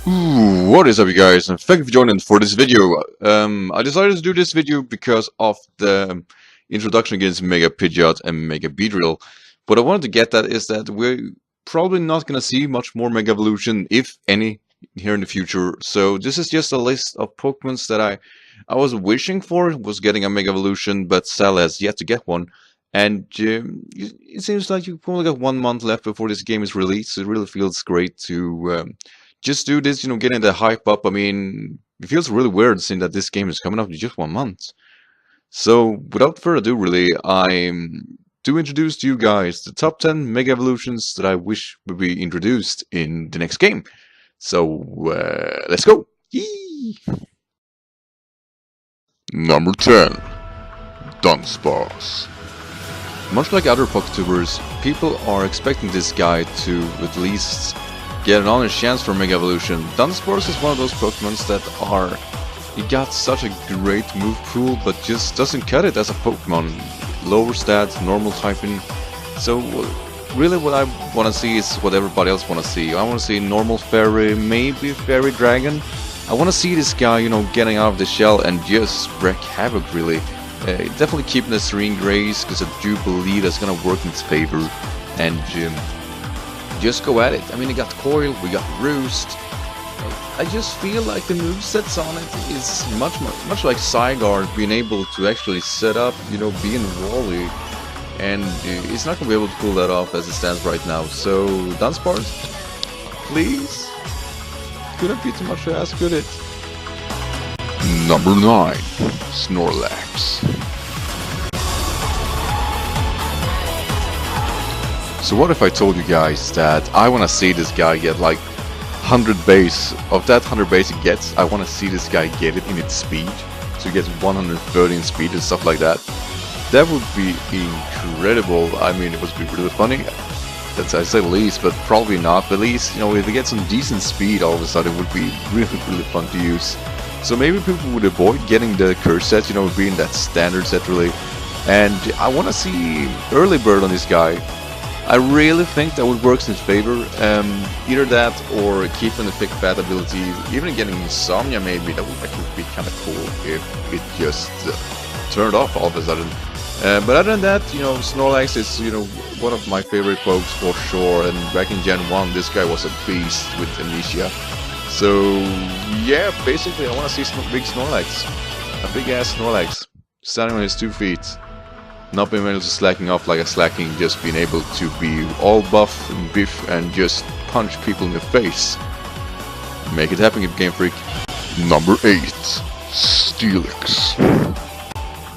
What is up, you guys, and thank you for joining for this video. I decided to do this video because of the introduction against Mega Pidgeot and Mega Beedrill. What I wanted to get at is that we're probably not going to see much more Mega Evolution, if any, here in the future. So this is just a list of Pokemons that I was wishing for, was getting a Mega Evolution, but Sal has yet to get one. And it seems like you've only got 1 month left before this game is released. So it really feels great to just do this, getting the hype up. I mean, it feels really weird seeing that this game is coming up in just 1 month. So, without further ado, really, I do introduce to you guys the top 10 Mega Evolutions that I wish would be introduced in the next game. So, let's go! Yee! Number 10. Dunsparce. Much like other Poketubers, people are expecting this guy to at least get an honest chance for Mega Evolution. Dunsparce is one of those Pokemons that he got such a great move pool, but just doesn't cut it as a Pokemon. Lower stats, normal typing. So really what I want to see is what everybody else want to see. I want to see normal Fairy, maybe Fairy Dragon. I want to see this guy, getting out of the shell and just wreak havoc, really. Definitely keeping the Serene Grace, because I do believe that's going to work in its favor. And just go at it. I mean, we got Coil, we got Roost. I just feel like the movesets on it is much like Zygarde, being able to actually set up, being Wally, and it's not going to be able to pull that off as it stands right now. So, Dunsparce, please? Couldn't be too much to ask, could it? Number 9. Snorlax. So what if I told you guys that I want to see this guy get like 100 base? Of that 100 base he gets, I want to see this guy get it in its speed. So he gets 130 in speed and stuff like that. That would be incredible. I mean, it would be really funny. That's, I say the least, but probably not. But at least, if he gets some decent speed, all of a sudden it would be really fun to use. So maybe people would avoid getting the curse set, being that standard set really. And I want to see early bird on this guy. I really think that would work in his favor. Either that or keeping the thick bat ability, even getting Insomnia maybe, that would actually be kind of cool if it just turned off all of a sudden. But other than that, Snorlax is, one of my favorite pokes for sure, and back in Gen 1 this guy was a beast with Amnesia. So yeah, basically I want to see big Snorlax. A big ass Snorlax, standing on his 2 feet. Not being able to slacking off like a slacking, just being able to be all buff and biff and just punch people in the face. Make it happen, Game Freak. Number 8. Steelix.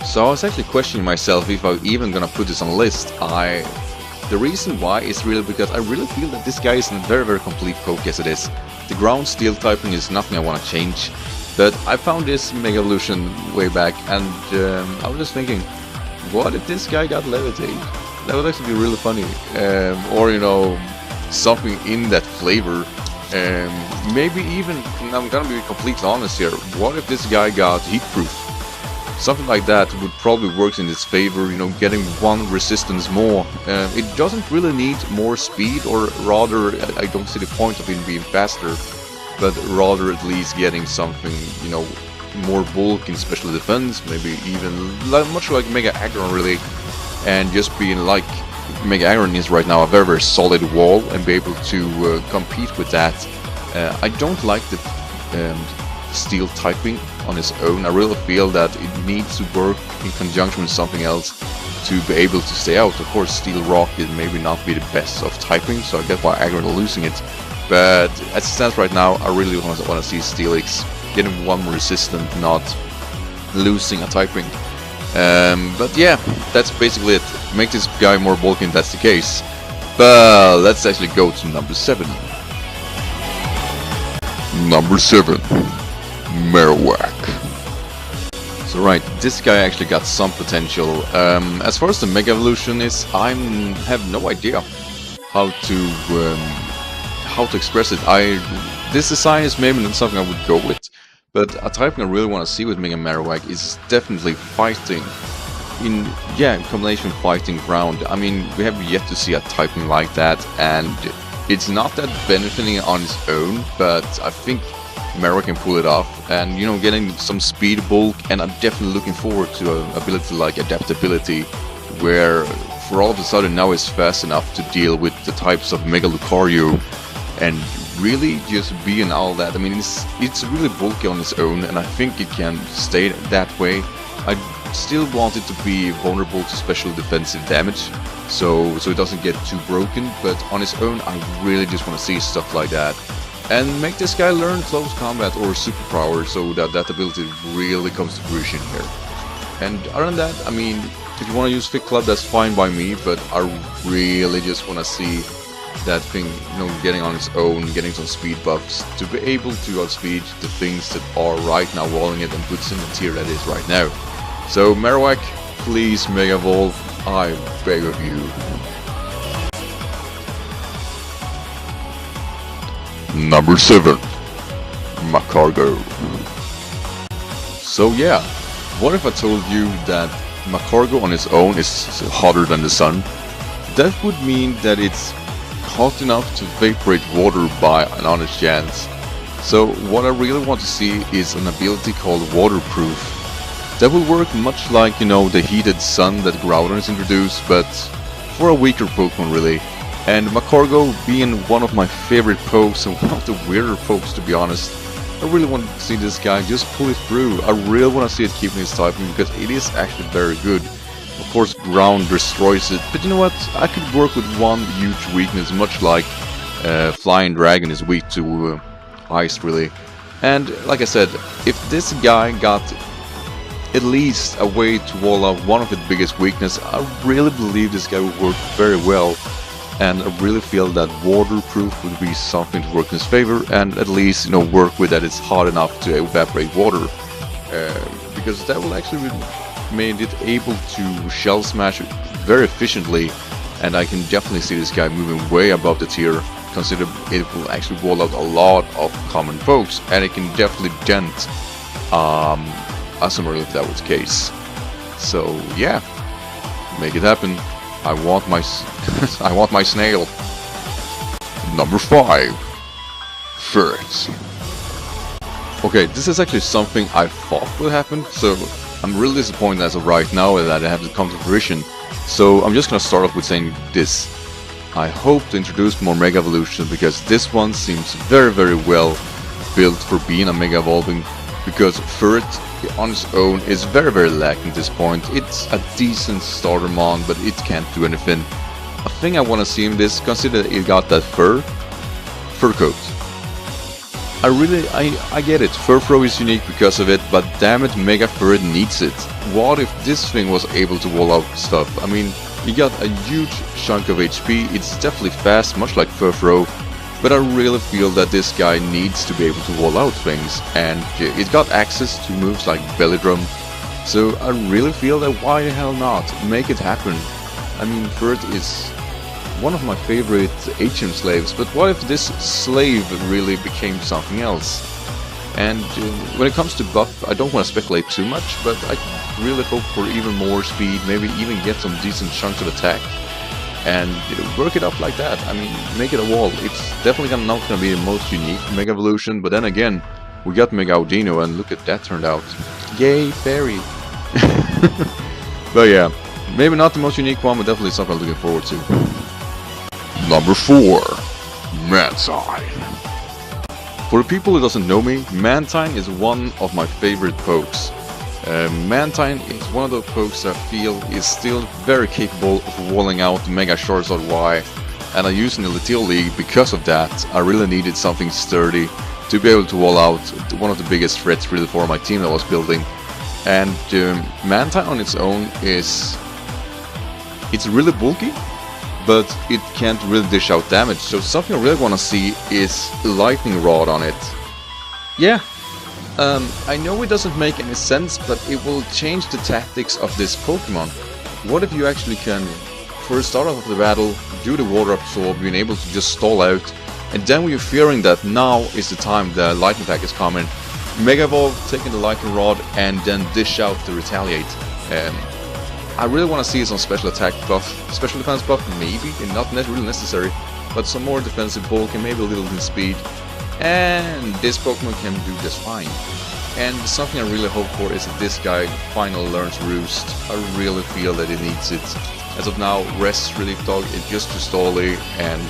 So I was actually questioning myself if I'm even gonna put this on a list. The reason why is really because I really feel that this guy is a very complete poke as it is. The ground steel typing is nothing I want to change. But I found this Mega Evolution way back, and I was just thinking, what if this guy got Levitate? That would actually be really funny. Or, something in that flavor. Maybe even, I'm gonna be completely honest here, what if this guy got Heatproof? Something like that would probably work in his favor, getting 1 resistance more. It doesn't really need more speed, or rather, I don't see the point of it being faster, but rather at least getting something, more bulk in special defense, maybe even much like Mega Aggron really, and just being like Mega Aggron is right now, a very solid wall, and be able to compete with that. I don't like the steel typing on its own. I really feel that it needs to work in conjunction with something else to be able to stay out. Of course, Steel Rock is maybe not be the best of typing, so I get why Aggron are losing it. But as it stands right now, I really want to see Steelix getting 1 more resistant, not losing a typing. But yeah, that's basically it. Make this guy more bulky if that's the case. But let's actually go to number 7. Number 7. Marowak. So right, this guy actually got some potential. As far as the Mega Evolution is, I have no idea how to express it. This design is maybe not something I would go with, but a typing I really want to see with Mega Marowak is definitely fighting. In combination fighting ground. I mean, we have yet to see a typing like that, and It's not that benefiting on its own, but I think Marowak can pull it off, and you know, getting some speed bulk, and I'm definitely looking forward to an ability like Adaptability, where for all of a sudden now it's fast enough to deal with the types of Mega Lucario and really just being all that. I mean, it's really bulky on its own, and I think it can stay that way. I still want it to be vulnerable to special defensive damage, so it doesn't get too broken, but on its own I really just want to see stuff like that. And make this guy learn close combat or superpower so that that ability really comes to fruition here. And other than that, I mean, if you want to use Fit Club, that's fine by me, but I really just want to see that thing, you know, getting on its own, getting some speed buffs to be able to outspeed the things that are right now walling it and puts in the tier that is right now. So Marowak, please Mega Evolve, I beg of you. Number 7. Macargo. So yeah, what if I told you that Macargo on its own is hotter than the sun? That would mean that it's hot enough to evaporate water by an honest chance. So what I really want to see is an ability called Waterproof. That will work much like, you know, the heated sun that Groudon has introduced, but for a weaker Pokemon really. And Macargo being one of my favorite pokes and one of the weirder pokes, to be honest, I really want to see this guy just pull it through. I really want to see it keeping its typing because it is actually very good. Of course, ground destroys it, but you know what? I could work with one huge weakness, much like Flying Dragon is weak to ice, really. And like I said, if this guy got at least a way to wall out one of its biggest weaknesses, I really believe this guy would work very well. And I really feel that Waterproof would be something to work in his favor, and at least, you know, work with that it's hot enough to evaporate water, because that will actually made it able to Shell Smash very efficiently, and I can definitely see this guy moving way above the tier, consider it will actually wall out a lot of common pokes, and it can definitely dent Asumar if that was the case. So yeah, make it happen. I want my I want my snail. Number 5. Ferret. Okay, this is actually something I thought would happen, so I'm really disappointed as of right now that it hasn't come to fruition. So I'm just gonna start off with saying this. I hope to introduce more Mega Evolution, because this one seems very, very well built for being a Mega Evolving, because Ferret on its own is very, very lacking at this point. It's a decent starter mon, but it can't do anything. A thing I want to see in this, consider that it got that fur coat. I get it, Furfro is unique because of it, but damn it, Mega Ferret needs it. What if this thing was able to wall out stuff? I mean, you got a huge chunk of HP, it's definitely fast, much like Furfro, but I really feel that this guy needs to be able to wall out things, and it got access to moves like Belly Drum, so I really feel that why the hell not? Make it happen. I mean, Ferret is one of my favorite HM slaves, but what if this slave really became something else? And when it comes to buff, I don't want to speculate too much, but I really hope for even more speed, maybe even get some decent chunks of attack, and work it up like that. I mean, make it a wall. It's definitely not going to be the most unique Mega Evolution, but then again, we got Mega Audino, and look at that turned out. Yay, fairy! But yeah, maybe not the most unique one, but definitely something I'm looking forward to. Number 4. Mantine. For the people who doesn't know me, Mantine is one of my favorite pokes. Mantine is one of those pokes I feel is still very capable of walling out Mega Charizard Y, and I use in the Latial League because of that. I really needed something sturdy to be able to wall out one of the biggest threats really for my team that I was building. And Mantine on its own it's really bulky, but it can't really dish out damage, so something I really want to see is Lightning Rod on it. Yeah, I know it doesn't make any sense, but it will change the tactics of this Pokemon. What if you actually can, for the start of the battle, do the Water Absorb, being able to just stall out, and then when you're fearing that now is the time the Lightning attack is coming, Mega Evolve, taking the Lightning Rod, and then dish out the Retaliate. I really want to see some special attack buff, special defense buff maybe, and not really necessary, but some more defensive bulk and maybe a little in speed. And this Pokemon can do just fine. And something I really hope for is that this guy finally learns Roost. I really feel that he needs it. As of now, Rest Relief Dog is just too stally, and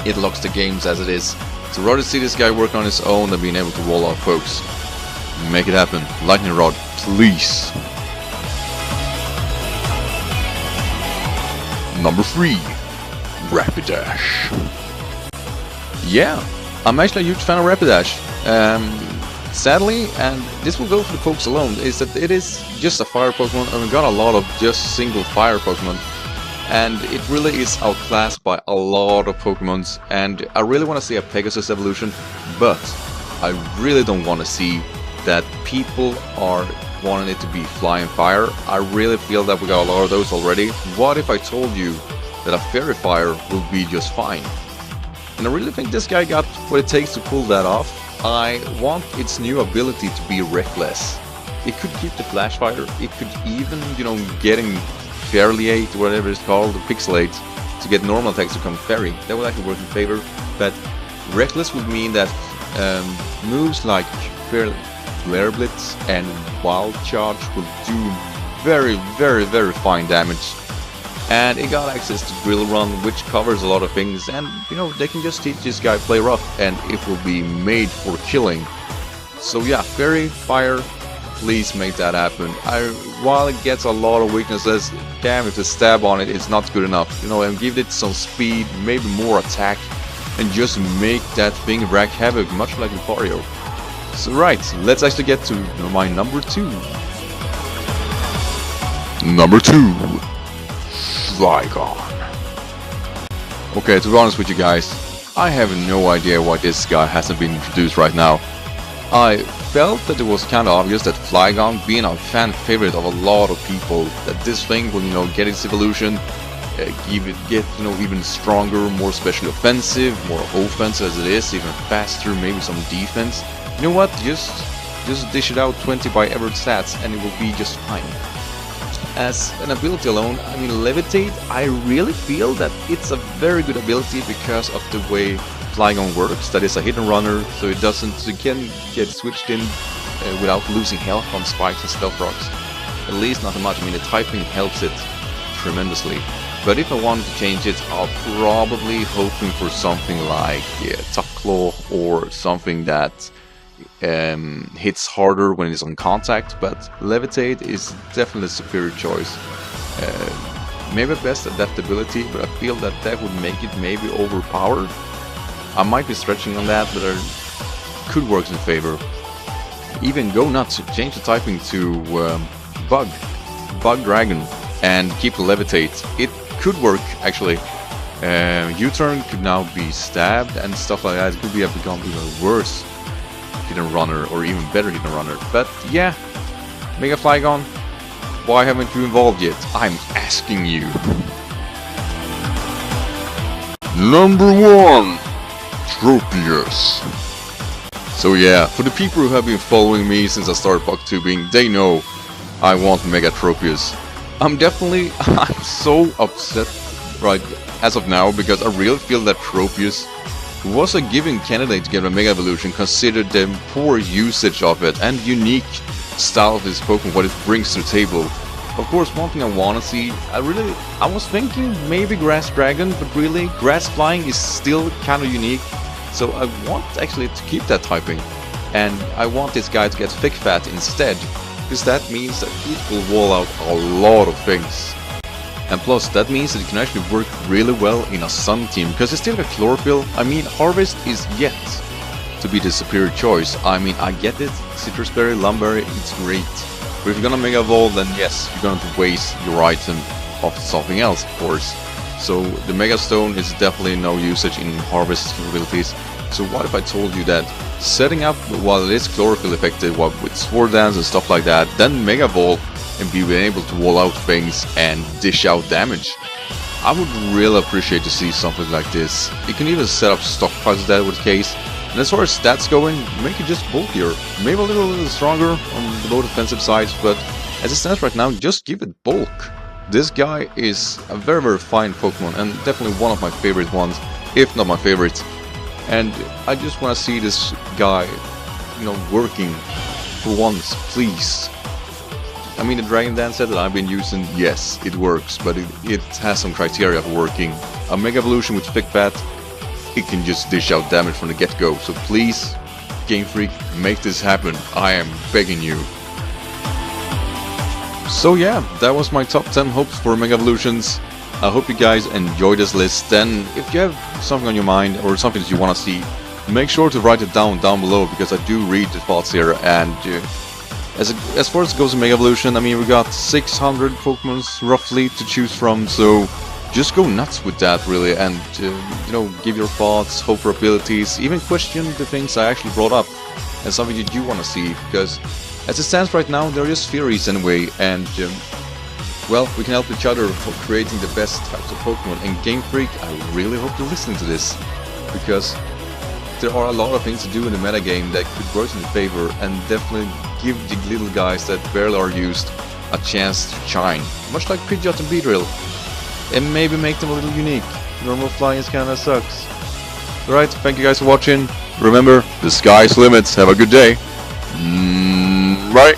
it locks the games as it is. So rather see this guy work on his own than being able to wall out folks. Make it happen. Lightning Rod, please. Number 3, Rapidash. Yeah, I'm actually a huge fan of Rapidash. Sadly, and this will go for the folks alone, is that it is just a fire Pokemon, and we got a lot of just single fire Pokemon. And it really is outclassed by a lot of Pokemons, and I really want to see a Pegasus evolution, but I really don't want to see that people are wanting it to be Flying Fire. I really feel that we got a lot of those already. What if I told you that a Fairy Fire will be just fine? And I really think this guy got what it takes to pull that off. I want its new ability to be Reckless. It could keep the Flash Fire, it could even, getting Fairliate, whatever it's called, Pixelate, to get normal attacks to become Fairy. That would actually work in favor, but Reckless would mean that moves like Flare Blitz and Wild Charge will do very, very, very fine damage. And it got access to Drill Run, which covers a lot of things, and they can just teach this guy play rough, and it will be made for killing. So yeah, Fairy Fire, please make that happen. While it gets a lot of weaknesses, damn if the stab on it is not good enough. And give it some speed, maybe more attack, and just make that thing wreak havoc, much like Lucario. So right, let's actually get to my number 2. Number 2, Flygon. Okay, to be honest with you guys, I have no idea why this guy hasn't been introduced right now. I felt that it was kind of obvious that Flygon, being a fan favorite of a lot of people, that this thing will, get its evolution, get even stronger, more specially offensive, more offensive as it is, even faster, maybe some defense. You know what? Just dish it out 20 by average stats, and it will be just fine. As an ability alone, Levitate, I really feel that it's a very good ability because of the way Flygon works. That is a hidden runner, so it can get switched in without losing health on spikes and stealth rocks. At least not much. The typing helps it tremendously. But if I wanted to change it, I'll probably hoping for something like Tough Claw, or something that hits harder when it's on contact, but Levitate is definitely a superior choice. Maybe best adaptability, but I feel that would make it maybe overpowered. I might be stretching on that, but it could work in favor. Even go nuts, change the typing to Bug Dragon, and keep the Levitate. It could work actually. U-turn could now be stabbed and stuff like that. It could become even worse hidden runner, or even better hidden runner. But yeah, Mega Flygon, why haven't you evolved yet? I'm asking you. Number 1, Tropius. So yeah, for the people who have been following me since I started booktubing, they know I want Mega Tropius. I'm so upset right as of now, because I really feel that Tropius was a given candidate to get a Mega Evolution, considered the poor usage of it and unique style of this Pokemon, what it brings to the table. Of course, one thing I want to see, I was thinking maybe Grass Dragon, but really, Grass Flying is still kind of unique, so I want actually to keep that typing. And I want this guy to get Thick Fat instead, because that means that it will wall out a lot of things. And plus, that means that it can actually work really well in a Sun team, because it's still got Chlorophyll. Harvest is yet to be the superior choice. I get it, Citrus Berry, Lumberry, it's great. But if you're gonna Mega Evolve, then yes, you're going to waste your item of something else, of course. So the Mega Stone is definitely no usage in Harvest capabilities. So what if I told you that setting up while it is Chlorophyll affected, with Sword Dance and stuff like that, then Mega Evolve and be able to wall out things and dish out damage? I would really appreciate to see something like this. You can even set up stockpiles if that was the case. And as far as stats going, make it just bulkier. Maybe a little stronger on the low defensive sides, but as it stands right now, just give it bulk. This guy is a very, very fine Pokemon, and definitely one of my favorite ones, if not my favorite. And I just want to see this guy, you know, working for once, please. I mean, the Dragon Dance set that I've been using, yes, it works, but it has some criteria for working. A Mega Evolution with Spick Bat, it can just dish out damage from the get-go. So please, Game Freak, make this happen. I am begging you. So yeah, that was my top 10 hopes for Mega Evolutions. I hope you guys enjoyed this list. And if you have something on your mind or something that you want to see, make sure to write it down below, because I do read the thoughts here. And as far as it goes in Mega Evolution, I mean, we got 600 Pokemons roughly to choose from, so just go nuts with that, really, and you know, give your thoughts, hope for abilities, even question the things I actually brought up and something you do want to see, because as it stands right now, they're just theories anyway, and well, we can help each other for creating the best types of Pokemon. And Game Freak, I really hope you're listening to this, because there are a lot of things to do in the metagame that could work in your favor, and definitely give the little guys that barely are used a chance to shine, much like Pidgeot and Beedrill, and maybe make them a little unique. Normal flying kinda sucks. Alright, thank you guys for watching. Remember, the sky's limits. Have a good day. Right.